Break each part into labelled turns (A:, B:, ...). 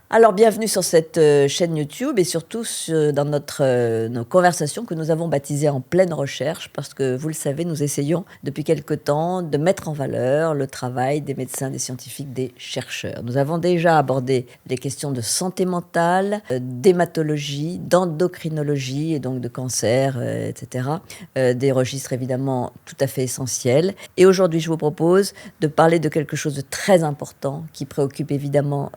A: Alors, bienvenue sur cette chaîne YouTube et surtout dans nos conversations que nous avons baptisées En pleine recherche parce que, vous le savez, nous essayons depuis quelque temps de mettre en valeur le travail des médecins, des scientifiques, des chercheurs. Nous avons déjà abordé les questions de santé mentale, d'hématologie, d'endocrinologie et donc de cancer, etc. Des registres évidemment tout à fait essentiels. Et aujourd'hui, je vous propose de parler de quelque chose de très important qui préoccupe évidemment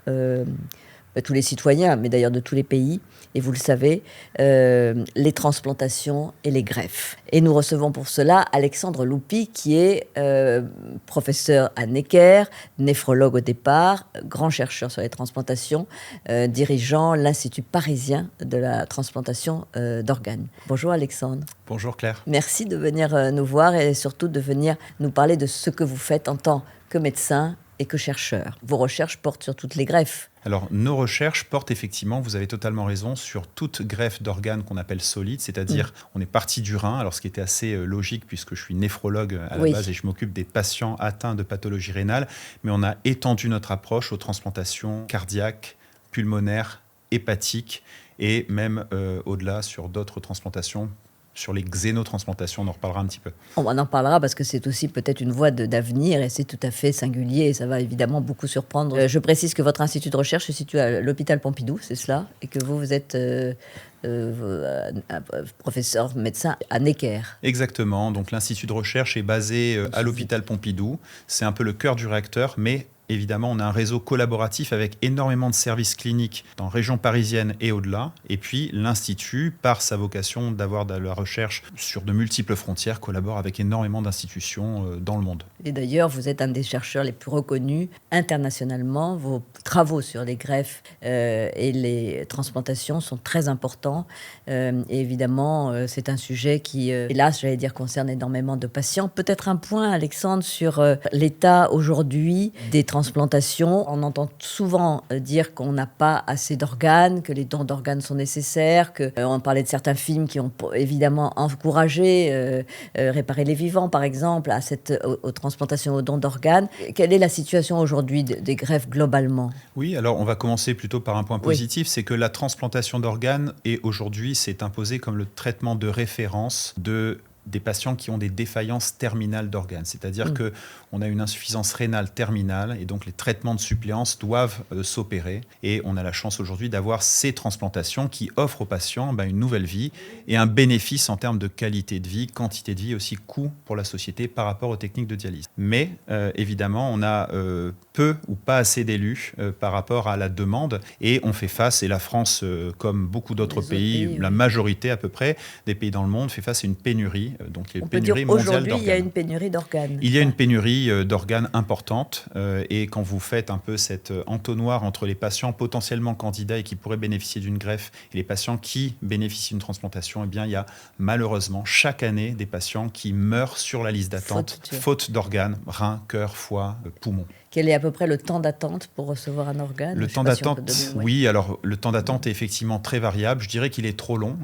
A: tous les citoyens, mais d'ailleurs de tous les pays, et vous le savez, les transplantations et les greffes. Et nous recevons pour cela Alexandre Loupy, qui est professeur à Necker, néphrologue au départ, grand chercheur sur les transplantations, dirigeant l'Institut parisien de la transplantation d'organes. Bonjour Alexandre.
B: Bonjour Claire.
A: Merci de venir nous voir et surtout de venir nous parler de ce que vous faites en tant que médecin et que chercheur. Vos recherches portent sur toutes les greffes.
B: Alors, nos recherches portent effectivement, vous avez totalement raison, sur toute greffe d'organes qu'on appelle solide, c'est-à-dire on est parti du rein, alors ce qui était assez logique puisque je suis néphrologue à la base et je m'occupe des patients atteints de pathologie rénale, mais on a étendu notre approche aux transplantations cardiaques, pulmonaires, hépatiques et même au-delà sur d'autres transplantations. Sur les xénotransplantations, on en reparlera un petit peu.
A: On en parlera parce que c'est aussi peut-être une voie d'avenir et c'est tout à fait singulier et ça va évidemment beaucoup surprendre. Je précise que votre institut de recherche se situe à l'hôpital Pompidou, c'est cela, et que vous êtes professeur médecin à Necker.
B: Exactement, donc l'institut de recherche est basé à l'hôpital Pompidou. C'est un peu le cœur du réacteur, mais évidemment, on a un réseau collaboratif avec énormément de services cliniques dans la région parisienne et au-delà. Et puis, l'Institut, par sa vocation d'avoir de la recherche sur de multiples frontières, collabore avec énormément d'institutions dans le monde.
A: Et d'ailleurs, vous êtes un des chercheurs les plus reconnus internationalement. Vos travaux sur les greffes et les transplantations sont très importants. Et évidemment, c'est un sujet qui, hélas, j'allais dire, concerne énormément de patients. Peut-être un point, Alexandre, sur l'état aujourd'hui des transplantations. On entend souvent dire qu'on n'a pas assez d'organes, que les dons d'organes sont nécessaires, on parlait de certains films qui ont évidemment encouragé Réparer les vivants, par exemple, aux transplantations, aux dons d'organes. Quelle est la situation aujourd'hui des greffes globalement ?
B: Oui, alors on va commencer plutôt par un point positif, c'est que la transplantation d'organes aujourd'hui s'est imposée comme le traitement de référence des patients qui ont des défaillances terminales d'organes. C'est-à-dire qu'on a une insuffisance rénale terminale et donc les traitements de suppléance doivent s'opérer. Et on a la chance aujourd'hui d'avoir ces transplantations qui offrent aux patients une nouvelle vie et un bénéfice en termes de qualité de vie, quantité de vie, aussi coût pour la société par rapport aux techniques de dialyse. Mais évidemment, on a peu ou pas assez d'élus par rapport à la demande et on fait face, et la France, comme beaucoup d'autres pays, la majorité à peu près des pays dans le monde, fait face à une pénurie. Donc, il y a une pénurie mondiale d'organes.
A: Aujourd'hui, il y a une pénurie d'organes.
B: Il y a une pénurie d'organes importante. Et quand vous faites un peu cet entonnoir entre les patients potentiellement candidats et qui pourraient bénéficier d'une greffe et les patients qui bénéficient d'une transplantation, eh bien, il y a malheureusement chaque année des patients qui meurent sur la liste d'attente, faute d'organes, rein, cœur, foie, poumon.
A: Quel est à peu près le temps d'attente pour recevoir un organe ?
B: Le temps d'attente, oui. Alors, le temps d'attente est effectivement très variable. Je dirais qu'il est trop long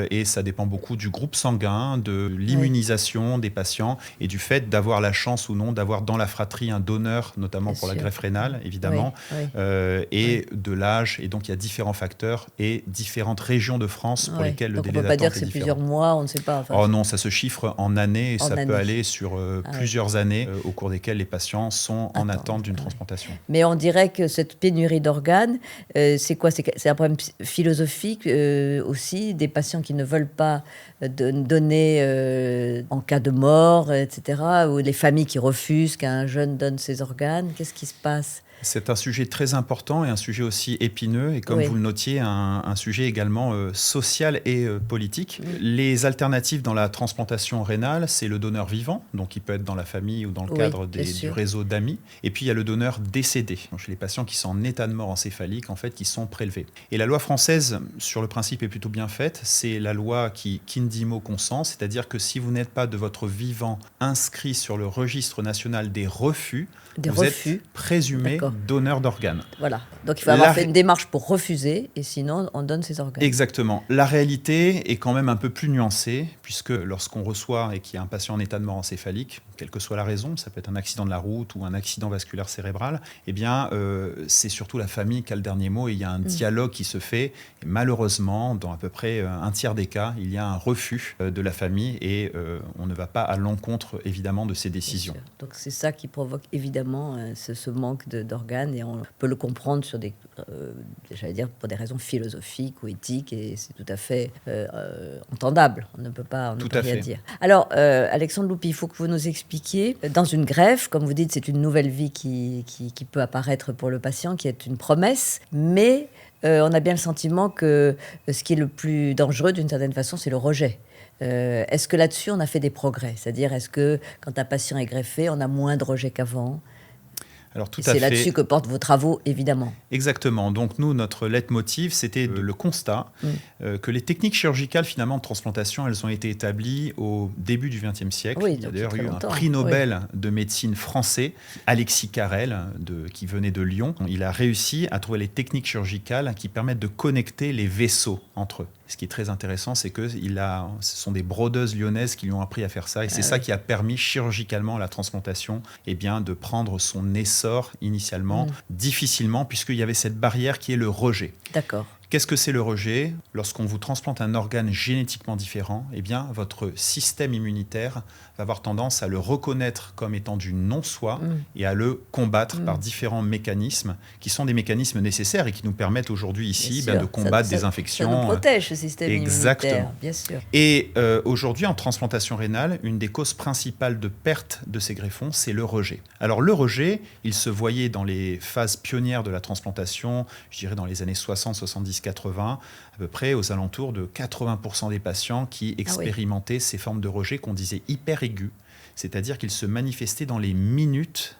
B: et ça dépend beaucoup du groupe sanguin, de l'immunisation des patients et du fait d'avoir la chance ou non d'avoir dans la fratrie un donneur, notamment pour la greffe rénale, évidemment, et de l'âge. Et donc, il y a différents facteurs et différentes régions de France pour lesquelles le délai d'attente est différent.
A: On ne peut pas dire que c'est plusieurs mois, on ne sait pas. Enfin,
B: oh non, ça se chiffre en années et ça peut aller sur plusieurs années au cours desquelles les patients sont en attente d'une transplantation.
A: Mais on dirait que cette pénurie d'organes, c'est quoi ? C'est un problème philosophique aussi, des patients qui ne veulent pas donner en cas de mort, etc., ou les familles qui refusent qu'un jeune donne ses organes. Qu'est-ce qui se passe ?
B: C'est un sujet très important et un sujet aussi épineux et comme vous le notiez, un sujet également social et politique. Les alternatives dans la transplantation rénale, c'est le donneur vivant, donc il peut être dans la famille ou dans le cadre du réseau d'amis. Et puis il y a le donneur décédé, donc chez les patients qui sont en état de mort encéphalique, en fait, qui sont prélevés. Et la loi française, sur le principe, est plutôt bien faite. C'est la loi qui Kindimo consent, c'est-à-dire que si vous n'êtes pas de votre vivant inscrit sur le registre national des refus, vous êtes présumé donneur d'organes.
A: Voilà. Donc il faut avoir fait une démarche pour refuser, et sinon on donne ses organes.
B: Exactement. La réalité est quand même un peu plus nuancée, puisque lorsqu'on reçoit et qu'il y a un patient en état de mort encéphalique, quelle que soit la raison, ça peut être un accident de la route ou un accident vasculaire cérébral, eh bien, c'est surtout la famille qui a le dernier mot, et il y a un dialogue qui se fait. Et malheureusement, dans à peu près un tiers des cas, il y a un refus de la famille, et on ne va pas à l'encontre, évidemment, de ces décisions.
A: Donc c'est ça qui provoque évidemment ce manque d'organes, et on peut le comprendre sur j'allais dire pour des raisons philosophiques ou éthiques, et c'est tout à fait entendable. On ne peut pas rien dire. Alors, Alexandre Loupy, il faut que vous nous expliquiez, dans une greffe, comme vous dites, c'est une nouvelle vie qui peut apparaître pour le patient, qui est une promesse, mais on a bien le sentiment que ce qui est le plus dangereux, d'une certaine façon, c'est le rejet. Est-ce que là-dessus, on a fait des progrès ? C'est-à-dire, est-ce que quand un patient est greffé, on a moins de rejets qu'avant ?
B: Alors,
A: c'est là-dessus que portent vos travaux, évidemment.
B: Exactement. Donc nous, notre leitmotiv, c'était le constat que les techniques chirurgicales, finalement, de transplantation, elles ont été établies au début du XXe siècle.
A: Oui,
B: il y a d'ailleurs eu un prix Nobel de médecine français, Alexis Carrel, qui venait de Lyon. Il a réussi à trouver les techniques chirurgicales qui permettent de connecter les vaisseaux entre eux. Ce qui est très intéressant, c'est que ce sont des brodeuses lyonnaises qui lui ont appris à faire ça. Et c'est ça qui a permis chirurgicalement à la transplantation de prendre son essor initialement, difficilement, puisqu'il y avait cette barrière qui est le rejet.
A: D'accord.
B: Qu'est-ce que c'est le rejet ? Lorsqu'on vous transplante un organe génétiquement différent, votre système immunitaire va avoir tendance à le reconnaître comme étant du non-soi et à le combattre par différents mécanismes qui sont des mécanismes nécessaires et qui nous permettent aujourd'hui ici de combattre des infections.
A: Ça nous protège, ce système immunitaire, bien sûr.
B: Et aujourd'hui, en transplantation rénale, une des causes principales de perte de ces greffons, c'est le rejet. Alors le rejet, il se voyait dans les phases pionnières de la transplantation, je dirais dans les années 60, 70, 80, à peu près aux alentours de 80% des patients qui expérimentaient ces formes de rejet qu'on disait hyper aiguës, c'est-à-dire qu'ils se manifestaient dans les minutes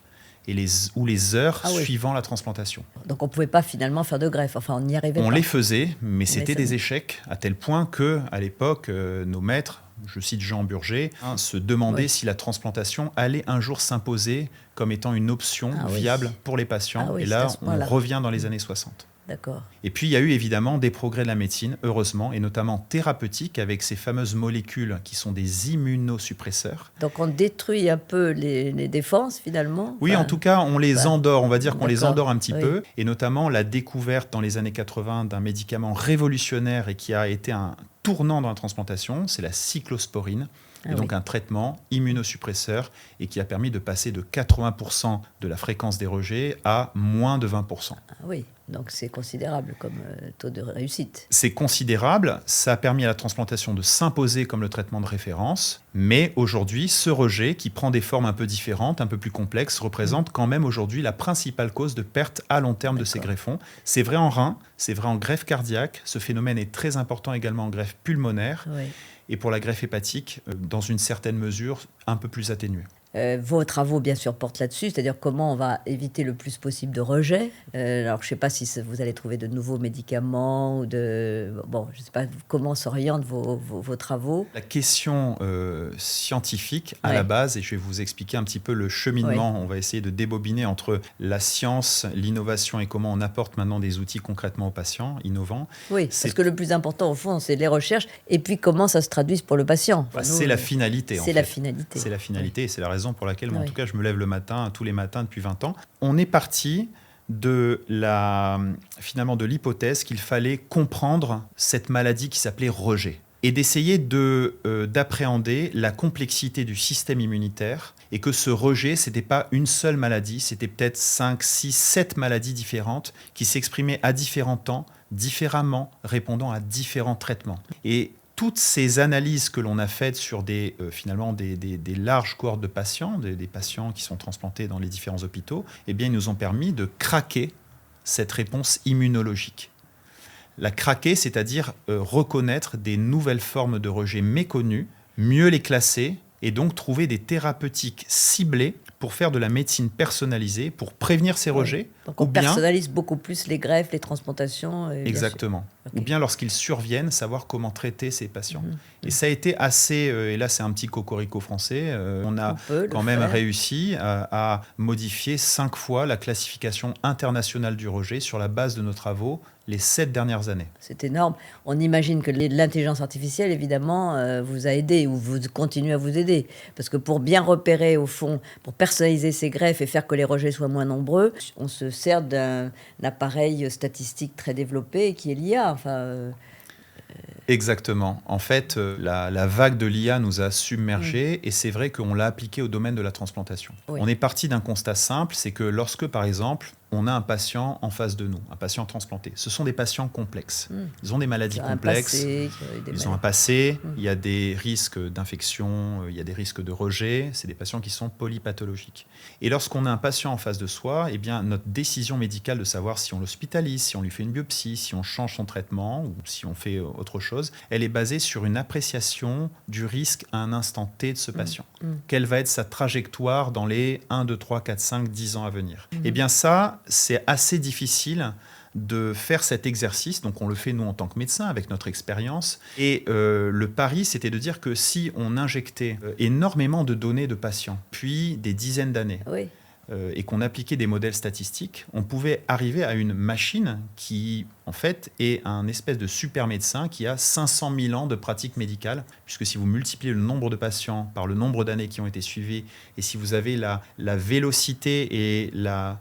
B: ou les heures suivant la transplantation.
A: Donc on ne pouvait pas finalement faire de greffe, enfin on n'y arrivait pas.
B: On les faisait, mais c'était des échecs, à tel point qu'à l'époque, nos maîtres, je cite Jean Burger, se demandaient si la transplantation allait un jour s'imposer comme étant une option viable pour les patients. Et là, on revient dans les années 60.
A: D'accord.
B: Et puis, il y a eu évidemment des progrès de la médecine, heureusement, et notamment thérapeutiques, avec ces fameuses molécules qui sont des immunosuppresseurs.
A: Donc, on détruit un peu les défenses, finalement.
B: Oui, en tout cas, on les endort. On va dire qu'on les endort un petit peu. Et notamment, la découverte dans les années 80 d'un médicament révolutionnaire et qui a été un tournant dans la transplantation, c'est la cyclosporine. Et donc un traitement immunosuppresseur et qui a permis de passer de 80% de la fréquence des rejets à moins de 20%.
A: Oui, donc c'est considérable comme taux de réussite.
B: C'est considérable, ça a permis à la transplantation de s'imposer comme le traitement de référence, mais aujourd'hui, ce rejet, qui prend des formes un peu différentes, un peu plus complexes, représente quand même aujourd'hui la principale cause de perte à long terme de ces greffons. C'est vrai en rein, c'est vrai en greffe cardiaque, ce phénomène est très important également en greffe pulmonaire. Oui. Et pour la greffe hépatique, dans une certaine mesure, un peu plus atténuée.
A: Vos travaux, bien sûr, portent là-dessus, c'est-à-dire comment on va éviter le plus possible de rejets. Alors, je ne sais pas si vous allez trouver de nouveaux médicaments ou je ne sais pas comment s'orientent vos travaux.
B: La question scientifique, à la base, et je vais vous expliquer un petit peu le cheminement, on va essayer de débobiner entre la science, l'innovation et comment on apporte maintenant des outils concrètement aux patients innovants.
A: Oui, parce que le plus important, au fond, c'est les recherches et puis comment ça se traduit pour le patient.
B: C'est la finalité, en fait.
A: C'est la finalité.
B: C'est la finalité, et c'est la raison pour laquelle, moi, en tout cas, je me lève le matin, tous les matins depuis 20 ans. On est parti finalement de l'hypothèse qu'il fallait comprendre cette maladie qui s'appelait rejet et d'essayer d'appréhender la complexité du système immunitaire et que ce rejet, ce n'était pas une seule maladie, c'était peut-être 5, 6, 7 maladies différentes qui s'exprimaient à différents temps, différemment, répondant à différents traitements. Et toutes ces analyses que l'on a faites sur des larges cohortes de patients, des patients qui sont transplantés dans les différents hôpitaux, eh bien, ils nous ont permis de craquer cette réponse immunologique. La craquer, c'est-à-dire reconnaître des nouvelles formes de rejet méconnues, mieux les classer et donc trouver des thérapeutiques ciblées pour faire de la médecine personnalisée, pour prévenir ces rejets,
A: Donc on
B: Ou bien,
A: personnalise beaucoup plus les greffes, les transplantations. Et
B: exactement.
A: Ok.
B: Ou bien lorsqu'ils surviennent, savoir comment traiter ces patients.
A: Mhm.
B: Et ça a été assez, et là c'est un petit cocorico français, on a
A: On peut
B: quand
A: le
B: même
A: faire.
B: réussi à modifier 5 fois la classification internationale du rejet sur la base de nos travaux les 7 dernières années.
A: C'est énorme. On imagine que l'intelligence artificielle, évidemment, vous a aidé ou vous continue à vous aider. Parce que pour bien repérer, au fond, pour personnaliser ces greffes et faire que les rejets soient moins nombreux, on se sert d'un appareil statistique très développé qui est l'IA. Enfin,
B: Exactement. En fait, la vague de l'IA nous a submergés et c'est vrai qu'on l'a appliqué au domaine de la transplantation.
A: Oui.
B: On est parti d'un constat simple, c'est que lorsque, par exemple, on a un patient en face de nous, un patient transplanté, ce sont des patients complexes. Ils ont des maladies complexes, ils ont un passé, il y a des risques d'infection, il y a des risques de rejet, c'est des patients qui sont polypathologiques. Et lorsqu'on a un patient en face de soi, eh bien, notre décision médicale de savoir si on l'hospitalise, si on lui fait une biopsie, si on change son traitement ou si on fait autre chose, elle est basée sur une appréciation du risque à un instant T de ce patient. Quelle va être sa trajectoire dans les 1, 2, 3, 4, 5, 10 ans à venir? Eh bien ça, c'est assez difficile de faire cet exercice. Donc on le fait nous en tant que médecin avec notre expérience. Et le pari, c'était de dire que si on injectait énormément de données de patients, puis des dizaines d'années,
A: Oui.
B: Et qu'on appliquait des modèles statistiques, on pouvait arriver à une machine qui, en fait, est un espèce de super médecin qui a 500 000 ans de pratique médicale, puisque si vous multipliez le nombre de patients par le nombre d'années qui ont été suivis, et si vous avez la vélocité et la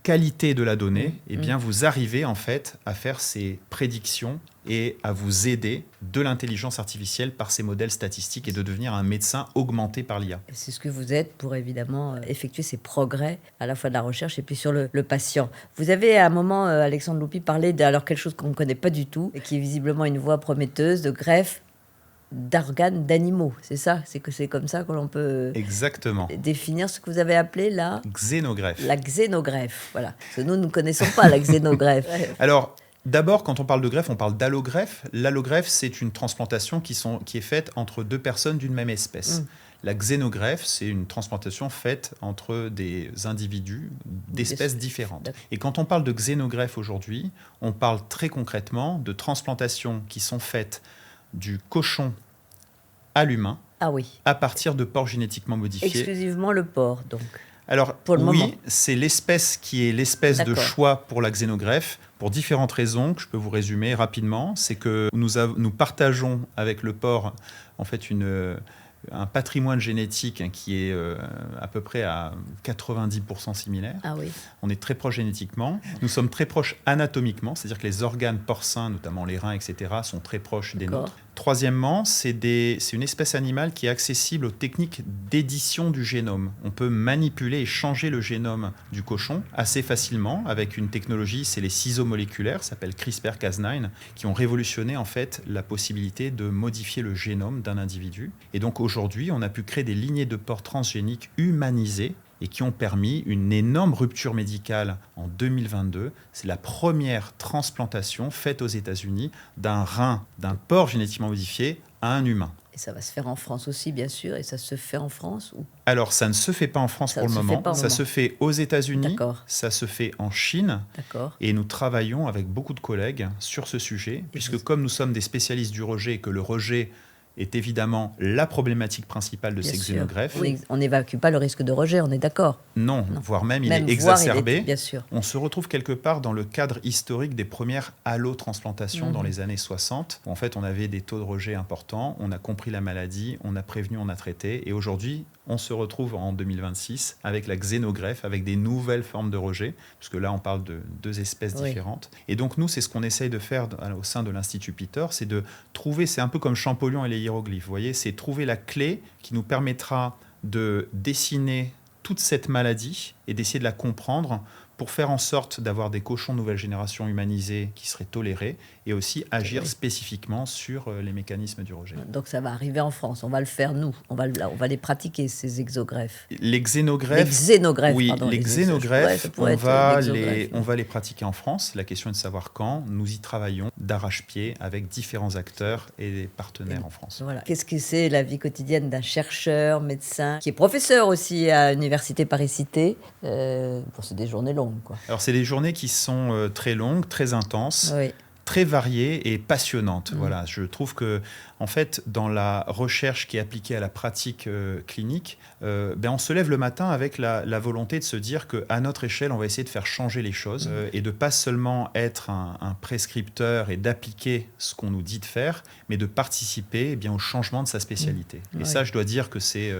B: qualité de la donnée, eh bien, vous arrivez, en fait, à faire ces prédictions et à vous aider de l'intelligence artificielle par ces modèles statistiques et de devenir un médecin augmenté par l'IA.
A: C'est ce que vous êtes pour évidemment effectuer ces progrès à la fois de la recherche et puis sur le patient. Vous avez à un moment, Alexandre Loupy, parlé de quelque chose qu'on ne connaît pas du tout et qui est visiblement une voie prometteuse de greffe d'organes d'animaux. C'est ça? C'est comme ça que l'on peut
B: Exactement.
A: définir ce que vous avez appelé la
B: Xénogreffe.
A: La xénogreffe. Voilà. Parce que nous ne connaissons pas la xénogreffe.
B: Alors, d'abord, quand on parle de greffe, on parle d'allogreffe. L'allogreffe, c'est une transplantation qui est faite entre deux personnes d'une même espèce. La xénogreffe, c'est une transplantation faite entre des individus d'espèces différentes. Et quand on parle de xénogreffe aujourd'hui, on parle très concrètement de transplantations qui sont faites du cochon à l'humain, à partir de porcs génétiquement modifiés.
A: Exclusivement le porc, donc.
B: Alors,
A: pour le moment.
B: C'est l'espèce qui est l'espèce de choix pour la xénogreffe, pour différentes raisons que je peux vous résumer rapidement. C'est que nous partageons avec le porc, en fait, un patrimoine génétique qui est à peu près à 90% similaire.
A: Ah oui.
B: On est très proche génétiquement. Nous sommes très proches anatomiquement, c'est-à-dire que les organes porcins, notamment les reins, etc., sont très proches des nôtres. Troisièmement, c'est une espèce animale qui est accessible aux techniques d'édition du génome. On peut manipuler et changer le génome du cochon assez facilement avec une technologie, c'est les ciseaux moléculaires, ça s'appelle CRISPR-Cas9, qui ont révolutionné en fait la possibilité de modifier le génome d'un individu. Et donc aujourd'hui, on a pu créer des lignées de porcs transgéniques humanisées et qui ont permis une énorme rupture médicale en 2022. C'est la première transplantation faite aux États-Unis d'un rein d'un porc génétiquement modifié à un humain.
A: Et ça va se faire en France aussi, bien sûr. Et ça se fait en France ou...
B: Alors, ça ne se fait pas en France pour le moment. Ça se fait aux États-Unis, ça se fait en Chine. Et nous travaillons avec beaucoup de collègues sur ce sujet, puisque comme nous sommes des spécialistes du rejet et que le rejet est évidemment la problématique principale de ces xénogreffes.
A: Oui, on n'évacue pas le risque de rejet, on est d'accord.
B: Non, voire même il est exacerbé. Bien sûr. On se retrouve quelque part dans le cadre historique des premières allotransplantations dans les années 60. Où en fait, on avait des taux de rejet importants, on a compris la maladie, on a prévenu, on a traité. Et aujourd'hui, on se retrouve en 2026 avec la xénogreffe, avec des nouvelles formes de rejet, puisque là, on parle de deux espèces différentes. Et donc, nous, c'est ce qu'on essaye de faire au sein de l'Institut Pitter, c'est de trouver, c'est un peu comme Champollion et les hiéroglyphes, vous voyez, c'est trouver la clé qui nous permettra de dessiner toute cette maladie et d'essayer de la comprendre pour faire en sorte d'avoir des cochons de nouvelle génération humanisés qui seraient tolérés et aussi agir spécifiquement sur les mécanismes du rejet.
A: Donc ça va arriver en France, on va le faire nous, on va les pratiquer ces exogreffes.
B: Les xénogreffes, les xénogreffes, on va les pratiquer en France. La question est de savoir quand. Nous y travaillons d'arrache-pied avec différents acteurs et des partenaires en France.
A: Voilà. Qu'est-ce que c'est la vie quotidienne d'un chercheur, médecin, qui est professeur aussi à l'Université Paris-Cité? C'est des journées longues. longues, quoi.
B: Alors, c'est des journées qui sont très longues, très intenses.
A: Oui.
B: Très variées et passionnantes. Voilà, je trouve que, en fait, dans la recherche qui est appliquée à la pratique clinique, on se lève le matin avec la volonté de se dire qu'à notre échelle, on va essayer de faire changer les choses et de pas seulement être un prescripteur et d'appliquer ce qu'on nous dit de faire, mais de participer au changement de sa spécialité. Et ça, je dois dire que c'est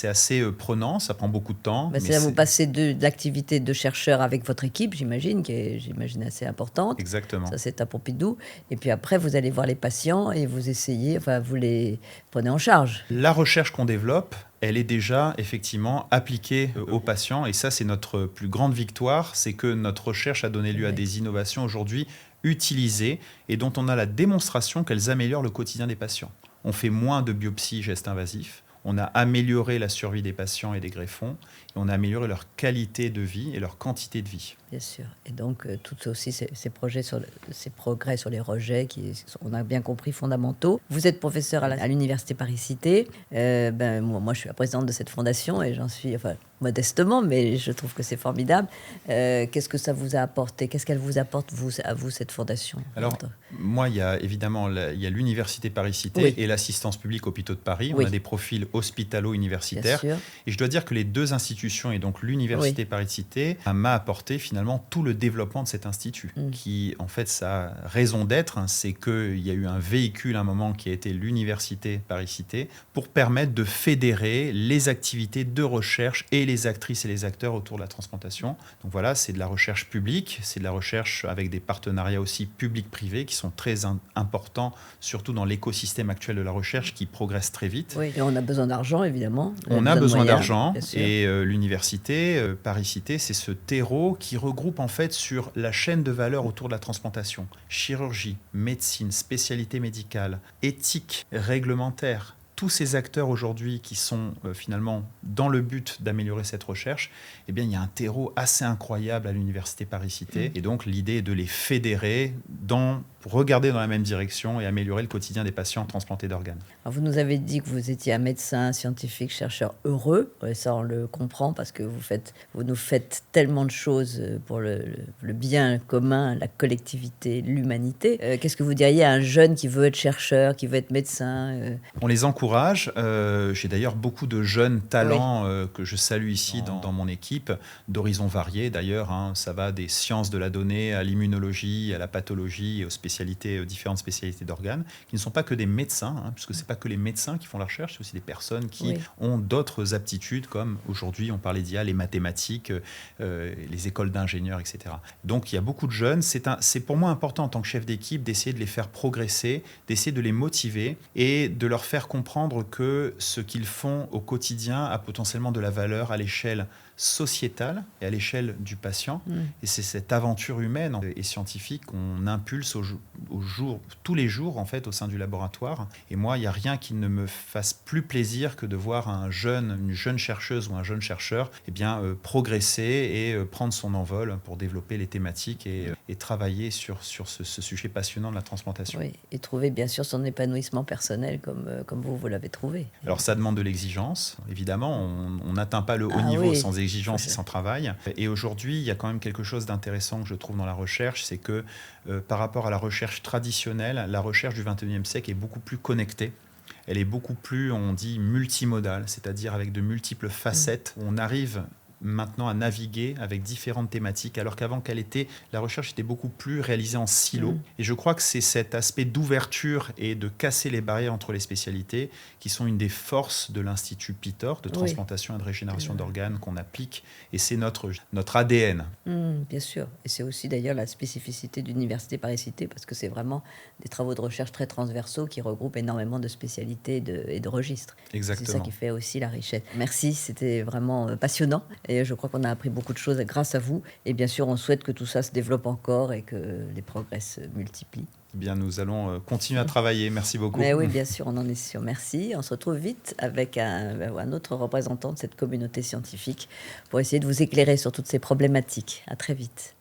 B: assez prenant, ça prend beaucoup de temps.
A: C'est-à-dire vous passez de l'activité de chercheur avec votre équipe, j'imagine, qui est, assez importante.
B: Exactement.
A: Ça, c'est à Pompidou. Et puis après, vous allez voir les patients et vous essayez, vous les prenez en charge.
B: La recherche qu'on développe, elle est déjà effectivement appliquée aux patients. Et ça, c'est notre plus grande victoire, c'est que notre recherche a donné lieu à des innovations aujourd'hui utilisées et dont on a la démonstration qu'elles améliorent le quotidien des patients. On fait moins de biopsies, gestes invasifs. On a amélioré la survie des patients et des greffons. Et on a amélioré leur qualité de vie et leur quantité de vie.
A: Bien sûr. Et donc, tout aussi ces progrès sur les rejets, qui sont, on a bien compris, fondamentaux. Vous êtes professeur à l'Université Paris-Cité. Moi, je suis la présidente de cette fondation et j'en suis, modestement, mais je trouve que c'est formidable. Qu'est-ce que ça vous a apporté? Qu'est-ce qu'elle vous apporte, à vous, cette fondation?
B: Alors, moi, il y a évidemment l'Université Paris-Cité et l'Assistance publique Hôpitaux de Paris. On a des profils hospitalo-universitaires. Et je dois dire que les deux institutions, et donc l'Université Paris-Cité, m'a apporté finalement tout le développement de cet institut, qui, en fait, sa raison d'être, c'est qu'il y a eu un véhicule à un moment qui a été l'Université Paris-Cité pour permettre de fédérer les activités de recherche et les actrices et les acteurs autour de la transplantation. Donc voilà, c'est de la recherche publique, c'est de la recherche avec des partenariats aussi publics-privés qui sont très importants, surtout dans l'écosystème actuel de la recherche qui progresse très vite.
A: Oui, et on a besoin d'argent, évidemment.
B: On a besoin d'argent et l'Université Paris-Cité, c'est ce terreau qui regroupe en fait sur la chaîne de valeur autour de la transplantation. Chirurgie, médecine, spécialité médicale, éthique, réglementaire. Tous ces acteurs aujourd'hui qui sont finalement dans le but d'améliorer cette recherche, il y a un terreau assez incroyable à l'Université Paris-Cité. Et donc l'idée est de les fédérer pour regarder dans la même direction et améliorer le quotidien des patients transplantés d'organes.
A: Alors vous nous avez dit que vous étiez un médecin, scientifique, chercheur heureux. Et ça, on le comprend parce que vous nous faites tellement de choses pour le bien commun, la collectivité, l'humanité. Qu'est-ce que vous diriez à un jeune qui veut être chercheur, qui veut être médecin
B: On les encourage. J'ai d'ailleurs beaucoup de jeunes talents que je salue ici dans mon équipe, d'horizons variés d'ailleurs. Ça va des sciences de la donnée à l'immunologie, à la pathologie et aux différentes spécialités d'organes, qui ne sont pas que des médecins, puisque ce n'est pas que les médecins qui font la recherche, c'est aussi des personnes qui ont d'autres aptitudes, comme aujourd'hui on parlait d'IA, les mathématiques, les écoles d'ingénieurs, etc. Donc il y a beaucoup de jeunes. C'est pour moi important en tant que chef d'équipe d'essayer de les faire progresser, d'essayer de les motiver et de leur faire comprendre que ce qu'ils font au quotidien a potentiellement de la valeur à l'échelle sociétale et à l'échelle du patient. Et c'est cette aventure humaine et scientifique qu'on impulse tous les jours en fait, au sein du laboratoire. Et moi, il n'y a rien qui ne me fasse plus plaisir que de voir une jeune chercheuse ou un jeune chercheur progresser et prendre son envol pour développer les thématiques et travailler sur ce sujet passionnant de la transplantation.
A: Oui, et trouver bien sûr son épanouissement personnel comme vous l'avez trouvé.
B: Alors ça demande de l'exigence, évidemment. On n'atteint pas le haut niveau sans exigence et sans travail. Et aujourd'hui, il y a quand même quelque chose d'intéressant que je trouve dans la recherche, c'est que par rapport à la recherche traditionnelle, la recherche du XXIe siècle est beaucoup plus connectée. Elle est beaucoup plus, on dit, multimodale, c'est-à-dire avec de multiples facettes. On arrive maintenant à naviguer avec différentes thématiques, alors qu'avant la recherche était beaucoup plus réalisée en silo. Et je crois que c'est cet aspect d'ouverture et de casser les barrières entre les spécialités qui sont une des forces de l'Institut Pitor, de transplantation et de régénération d'organes qu'on applique. Et c'est notre ADN.
A: Bien sûr. Et c'est aussi d'ailleurs la spécificité de l'Université Paris-Cité, parce que c'est vraiment des travaux de recherche très transversaux qui regroupent énormément de spécialités et de registres.
B: Exactement.
A: C'est ça qui fait aussi la richesse. Merci, c'était vraiment passionnant. Et je crois qu'on a appris beaucoup de choses grâce à vous. Et bien sûr, on souhaite que tout ça se développe encore et que les progrès se multiplient.
B: Nous allons continuer à travailler. Merci beaucoup.
A: Mais oui, bien sûr, on en est sûr. Merci. On se retrouve vite avec un autre représentant de cette communauté scientifique pour essayer de vous éclairer sur toutes ces problématiques. À très vite.